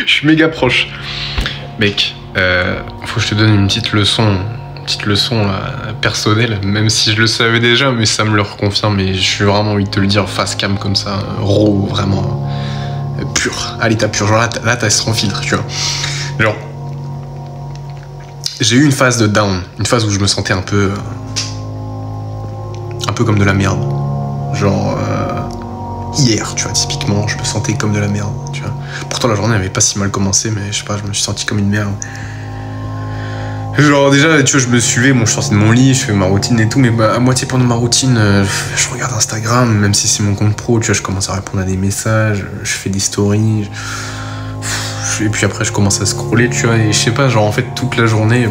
Je suis méga proche. Mec, faut que je te donne une petite leçon personnelle, même si je le savais déjà, mais ça me le reconfirme et je suis vraiment envie de te le dire face cam comme ça, raw, vraiment pur, à l'état pur. Genre là t'as sans filtre, tu vois. Genre, j'ai eu une phase de down, une phase où je me sentais un peu comme de la merde. Genre, hier, tu vois, typiquement, je me sentais comme de la merde, tu vois. Pourtant, la journée n'avait pas si mal commencé, mais je sais pas, je me suis senti comme une merde. Genre, déjà, tu vois, je me suivais, bon, je sortais de mon lit, je fais ma routine et tout, mais bah, à moitié pendant ma routine, je regarde Instagram, même si c'est mon compte pro, tu vois, je commence à répondre à des messages, je fais des stories, et puis après, je commence à scroller, tu vois, et je sais pas, genre, en fait, toute la journée,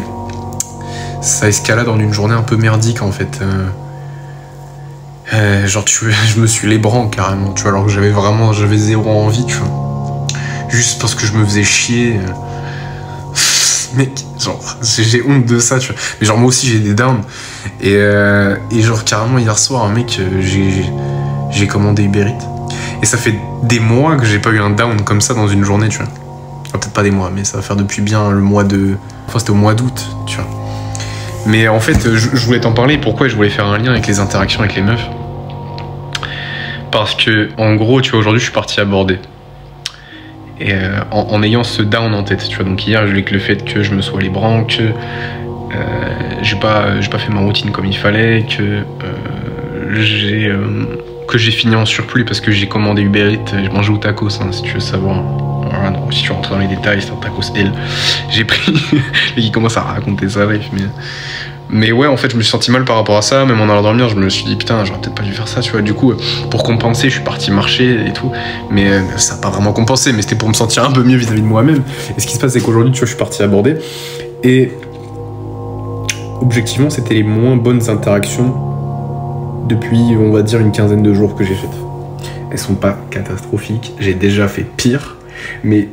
ça escalade en une journée un peu merdique, en fait. Genre, je me suis lébrant carrément, tu vois, alors que j'avais zéro envie, tu vois. Juste parce que je me faisais chier. Mec, genre, j'ai honte de ça, tu vois. Mais genre, moi aussi, j'ai des downs. Et genre, carrément, hier soir, un mec, j'ai commandé Uber Eats. Et ça fait des mois que j'ai pas eu un down comme ça dans une journée, tu vois. Enfin, peut-être pas des mois, mais ça va faire depuis bien le mois de... Enfin, c'était au mois d'août, tu vois. Mais en fait, je voulais t'en parler. Pourquoi je voulais faire un lien avec les interactions avec les meufs? Parce que, en gros, tu vois, aujourd'hui, je suis parti aborder. Et en ayant ce down en tête, tu vois. Donc hier, avec le fait que je me sois lébrant, que j'ai pas fait ma routine comme il fallait, que j'ai fini en surplus parce que j'ai commandé Uber Eats, j'ai mangé au tacos, hein, si tu veux savoir. Voilà, donc, si tu rentres dans les détails, c'est un tacos L. J'ai pris... et qui commence à raconter sa life, mais ouais, en fait, je me suis senti mal par rapport à ça. Même en allant dormir, je me suis dit, putain, j'aurais peut-être pas dû faire ça, tu vois. Du coup, pour compenser, je suis parti marcher et tout. Mais ça n'a pas vraiment compensé, mais c'était pour me sentir un peu mieux vis-à-vis de moi-même. Et ce qui se passe, c'est qu'aujourd'hui, tu vois, je suis parti aborder. Et objectivement, c'était les moins bonnes interactions depuis, on va dire, une quinzaine de jours que j'ai faites. Elles sont pas catastrophiques. J'ai déjà fait pire. Mais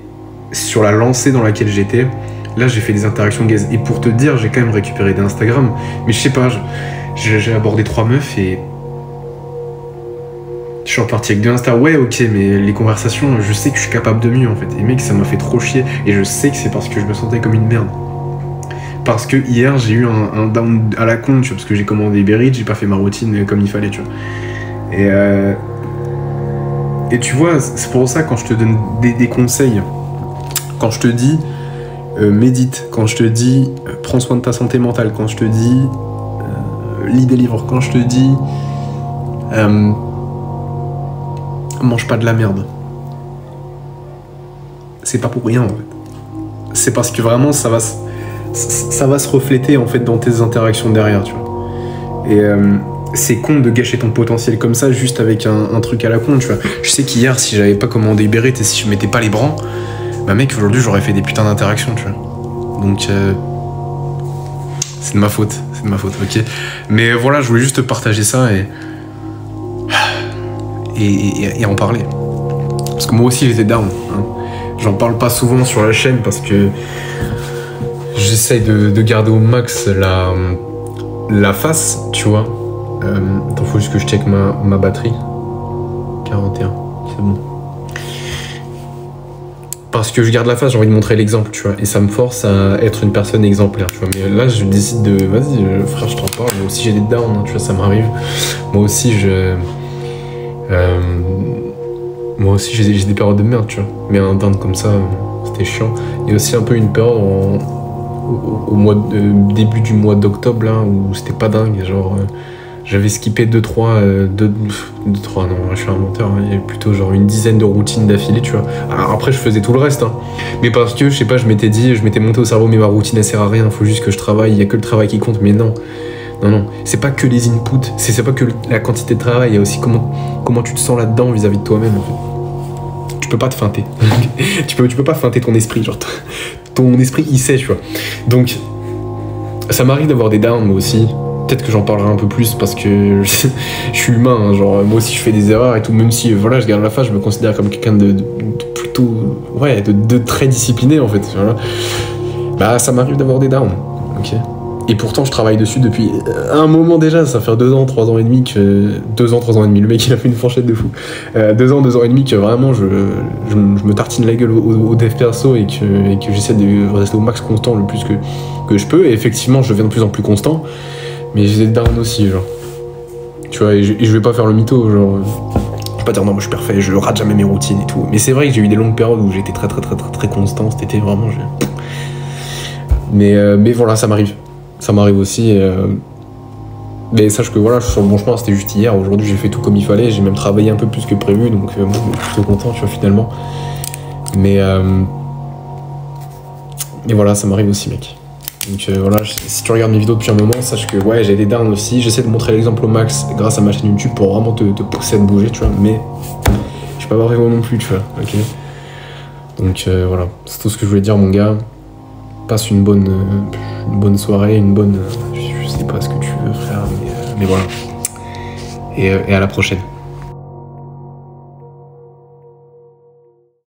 sur la lancée dans laquelle j'étais... Là, j'ai fait des interactions gaze. Et pour te dire, j'ai quand même récupéré d'Instagram. Mais je sais pas, j'ai abordé 3 meufs et... Je suis reparti avec 2 Insta. Ouais, ok, mais les conversations, je sais que je suis capable de mieux, en fait. Et mec, ça m'a fait trop chier. Et je sais que c'est parce que je me sentais comme une merde. Parce que hier, j'ai eu un down à la con, tu vois, parce que j'ai commandé Uber Eats, j'ai pas fait ma routine comme il fallait, tu vois. Et tu vois, c'est pour ça, quand je te donne des conseils, quand je te dis... médite, quand je te dis prends soin de ta santé mentale, quand je te dis lis des livres, quand je te dis mange pas de la merde, c'est pas pour rien en fait. C'est parce que vraiment ça va se refléter en fait dans tes interactions derrière, tu vois. Et c'est con de gâcher ton potentiel comme ça juste avec un truc à la con, tu vois. Je sais qu'hier, si j'avais pas commandé Uber Eats et si je mettais pas les brands, bah mec, aujourd'hui j'aurais fait des putains d'interactions, tu vois. Donc c'est de ma faute, ok. Mais voilà, je voulais juste te partager ça et en parler. Parce que moi aussi j'étais down, hein. J'en parle pas souvent sur la chaîne parce que j'essaye de garder au max la face, tu vois. Attends, faut juste que je check ma batterie. 41, c'est bon. Parce que je garde la face, j'ai envie de montrer l'exemple, tu vois. Et ça me force à être une personne exemplaire, tu vois. Mais là, je décide de... Vas-y, frère, je t'en parle. Moi aussi, j'ai des downs, hein, tu vois, ça m'arrive. Moi aussi, j'ai des périodes de merde, tu vois. Mais un down comme ça, c'était chiant. Il y a aussi un peu une période début du mois d'octobre, là, où c'était pas dingue. Genre, j'avais skippé 2-3, non, je suis un menteur, hein, il y avait plutôt genre une dizaine de routines d'affilée, tu vois. Alors après, je faisais tout le reste, hein. Mais parce que, je sais pas, je m'étais monté au cerveau, mais ma routine, elle sert à rien, faut juste que je travaille, il y a que le travail qui compte, mais non. Non, c'est pas que les inputs, c'est pas que la quantité de travail, il y a aussi comment tu te sens là-dedans vis-à-vis de toi-même, en fait. Tu peux pas te feinter. tu peux pas feinter ton esprit, genre, ton esprit, il sait, tu vois. Donc, ça m'arrive d'avoir des downs, moi aussi. Peut-être que j'en parlerai un peu plus parce que je suis humain, hein, genre moi aussi je fais des erreurs et tout, même si voilà, je garde la face, je me considère comme quelqu'un de plutôt, ouais, de très discipliné en fait, voilà. Bah ça m'arrive d'avoir des downs, ok. Et pourtant, je travaille dessus depuis un moment déjà. Ça fait 2 ans, 3 ans et demi que... 2 ans, 3 ans et demi. Le mec, il a fait une fourchette de fou. 2 ans, 2 ans et demi que vraiment, je me tartine la gueule au dev perso et que j'essaie de rester au max constant le plus que je peux. Et effectivement, je deviens de plus en plus constant. Mais j'ai des downs aussi, genre. Tu vois, et je vais pas faire le mytho, genre... Je vais pas dire non, moi je suis parfait, je rate jamais mes routines et tout. Mais c'est vrai que j'ai eu des longues périodes où j'étais très constant. Cet été, vraiment, mais voilà, ça m'arrive. Ça m'arrive aussi. Mais sache que voilà, je suis sur le bon chemin, c'était juste hier. Aujourd'hui, j'ai fait tout comme il fallait. J'ai même travaillé un peu plus que prévu, donc moi, je suis plutôt content, tu vois, finalement. Mais voilà, ça m'arrive aussi, mec. Donc voilà, si tu regardes mes vidéos depuis un moment, sache que ouais, j'ai des downs aussi. J'essaie de montrer l'exemple au max grâce à ma chaîne YouTube pour vraiment te pousser à te bouger, tu vois. Mais je suis pas vraiment non plus, tu vois. Ok. Donc voilà, c'est tout ce que je voulais dire, mon gars. Passe une bonne soirée, je sais pas ce que tu veux, frère, mais voilà. Et à la prochaine.